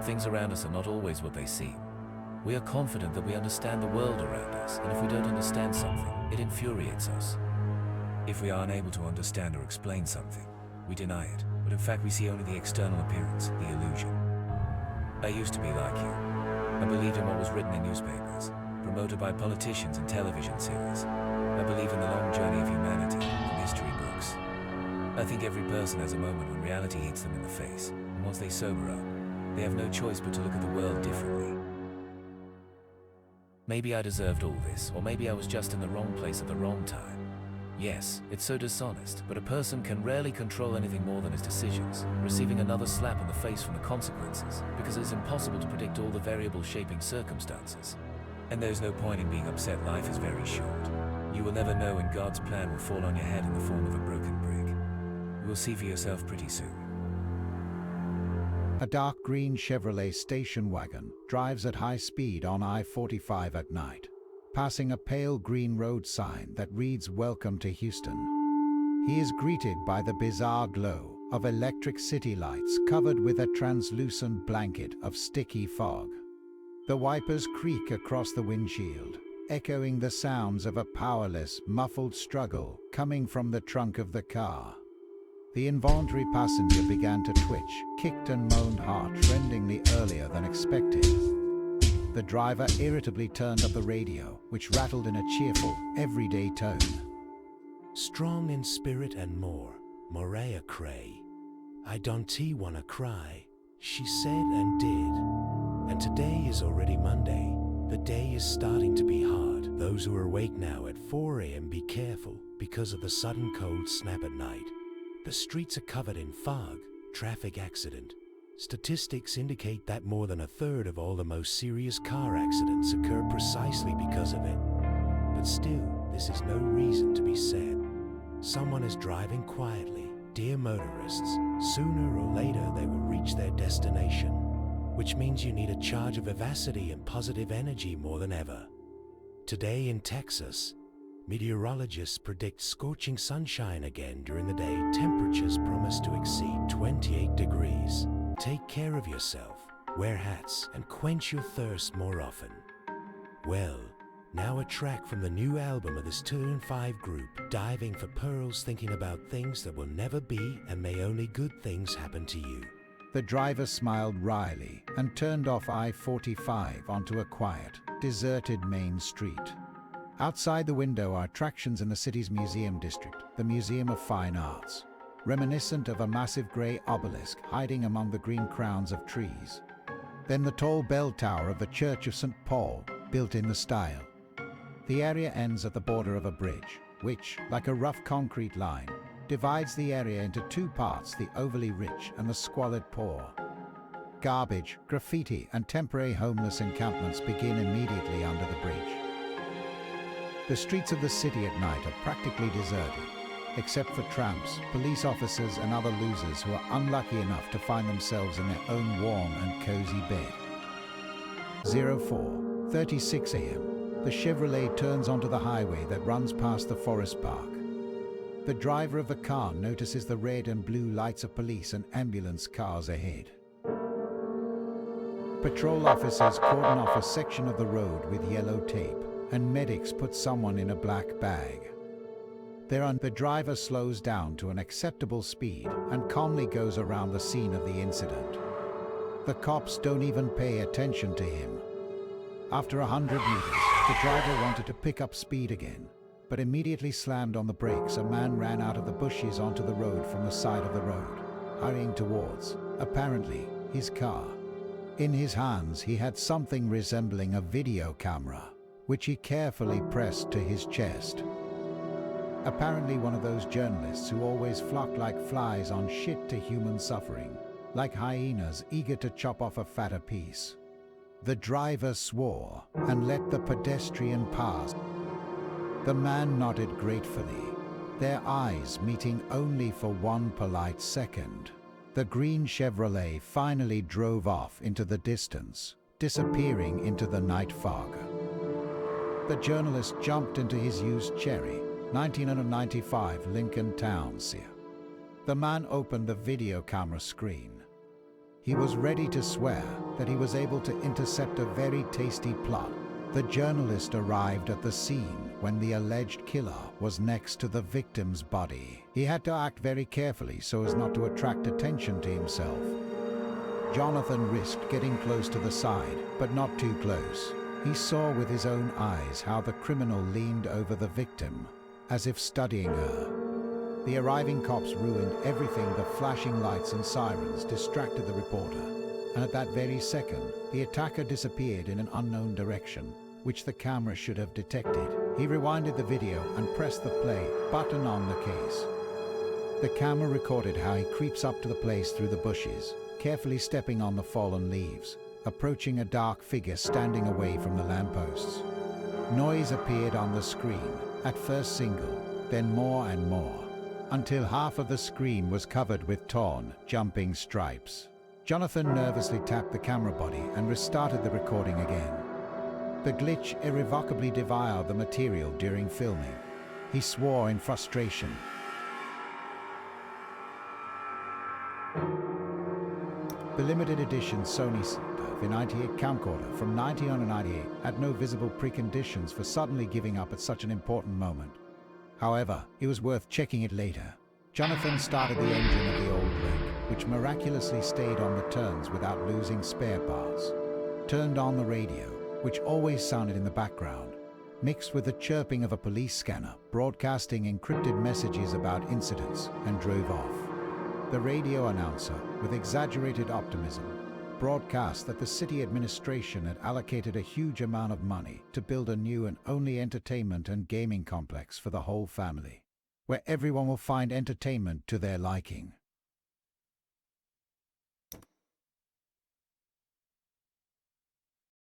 things around us are not always what they seem. We are confident that we understand the world around us, and if we don't understand something, it infuriates us. If we are unable to understand or explain something, we deny it, but in fact we see only the external appearance, the illusion. I used to be like you. I believed in what was written in newspapers, promoted by politicians and television series. I believe in the long journey of humanity in history books. I think every person has a moment when reality hits them in the face, and once they sober up, they have no choice but to look at the world differently. Maybe I deserved all this, or maybe I was just in the wrong place at the wrong time. Yes, it's so dishonest, but a person can rarely control anything more than his decisions, receiving another slap in the face from the consequences, because it is impossible to predict all the variable shaping circumstances. And there's no point in being upset. Life is very short. You will never know when God's plan will fall on your head in the form of a broken brick. You will see for yourself pretty soon. A dark green Chevrolet station wagon drives at high speed on I-45 at night, passing a pale green road sign that reads "Welcome to Houston." He is greeted by the bizarre glow of electric city lights covered with a translucent blanket of sticky fog. The wipers creak across the windshield, echoing the sounds of a powerless, muffled struggle coming from the trunk of the car. The involuntary passenger began to twitch, kicked and moaned heart-rendingly earlier than expected. The driver irritably turned up the radio, which rattled in a cheerful, everyday tone. Strong in spirit and more, Mariah Carey. I don't wanna cry, she said and did. And today is already Monday. The day is starting to be hard. Those who are awake now at 4 a.m. be careful because of the sudden cold snap at night. The streets are covered in fog, traffic accident. Statistics indicate that more than a third of all the most serious car accidents occur precisely because of it. But still, this is no reason to be sad. Someone is driving quietly. Dear motorists, sooner or later they will reach their destination, which means you need a charge of vivacity and positive energy more than ever. Today in Texas, meteorologists predict scorching sunshine again during the day. Temperatures promise to exceed 28 degrees. Take care of yourself, wear hats, and quench your thirst more often. Well, now a track from the new album of this 2-in-5 group, diving for pearls, thinking about things that will never be, and may only good things happen to you. The driver smiled wryly and turned off I-45 onto a quiet, deserted main street. Outside the window are attractions in the city's museum district, the Museum of Fine Arts, reminiscent of a massive grey obelisk hiding among the green crowns of trees. Then the tall bell tower of the Church of St. Paul, built in the style. The area ends at the border of a bridge, which, like a rough concrete line, divides the area into two parts: the overly rich and the squalid poor. Garbage, graffiti, and temporary homeless encampments begin immediately under the bridge. The streets of the city at night are practically deserted, except for tramps, police officers, and other losers who are unlucky enough to find themselves in their own warm and cozy bed. 04:36 a.m. The Chevrolet turns onto the highway that runs past the Forest Park. The driver of the car notices the red and blue lights of police and ambulance cars ahead. Patrol officers cordon off a section of the road with yellow tape, and medics put someone in a black bag. The driver slows down to an acceptable speed and calmly goes around the scene of the incident. The cops don't even pay attention to him. After 100 meters, the driver wanted to pick up speed again, but immediately slammed on the brakes. A man ran out of the bushes onto the road from the side of the road, hurrying towards, apparently, his car. In his hands he had something resembling a video camera, which he carefully pressed to his chest. Apparently one of those journalists who always flock like flies on shit to human suffering, like hyenas eager to chop off a fatter piece. The driver swore and let the pedestrian pass. The man nodded gratefully, their eyes meeting only for one polite second. The green Chevrolet finally drove off into the distance, disappearing into the night fog. The journalist jumped into his used Cherry 1995 Lincoln Town Car. The man opened the video camera screen. He was ready to swear that he was able to intercept a very tasty plot. The journalist arrived at the scene when the alleged killer was next to the victim's body. He had to act very carefully so as not to attract attention to himself. Jonathan risked getting close to the side, but not too close. He saw with his own eyes how the criminal leaned over the victim, as if studying her. The arriving cops ruined everything. The flashing lights and sirens distracted the reporter, and at that very second, the attacker disappeared in an unknown direction, which the camera should have detected. He rewinded the video and pressed the play button on the case. The camera recorded how he creeps up to the place through the bushes, carefully stepping on the fallen leaves, approaching a dark figure standing away from the lampposts. Noise appeared on the screen, at first single, then more and more, until half of the screen was covered with torn, jumping stripes. Jonathan nervously tapped the camera body and restarted the recording again. The glitch irrevocably devoured the material during filming. He swore in frustration. The limited edition Sony V98 camcorder from 1998 had no visible preconditions for suddenly giving up at such an important moment. However, it was worth checking it later. Jonathan started the engine of the old rig, which miraculously stayed on the turns without losing spare parts. Turned on the radio, which always sounded in the background, mixed with the chirping of a police scanner broadcasting encrypted messages about incidents, and drove off. The radio announcer, with exaggerated optimism, broadcast that the city administration had allocated a huge amount of money to build a new and only entertainment and gaming complex for the whole family, where everyone will find entertainment to their liking.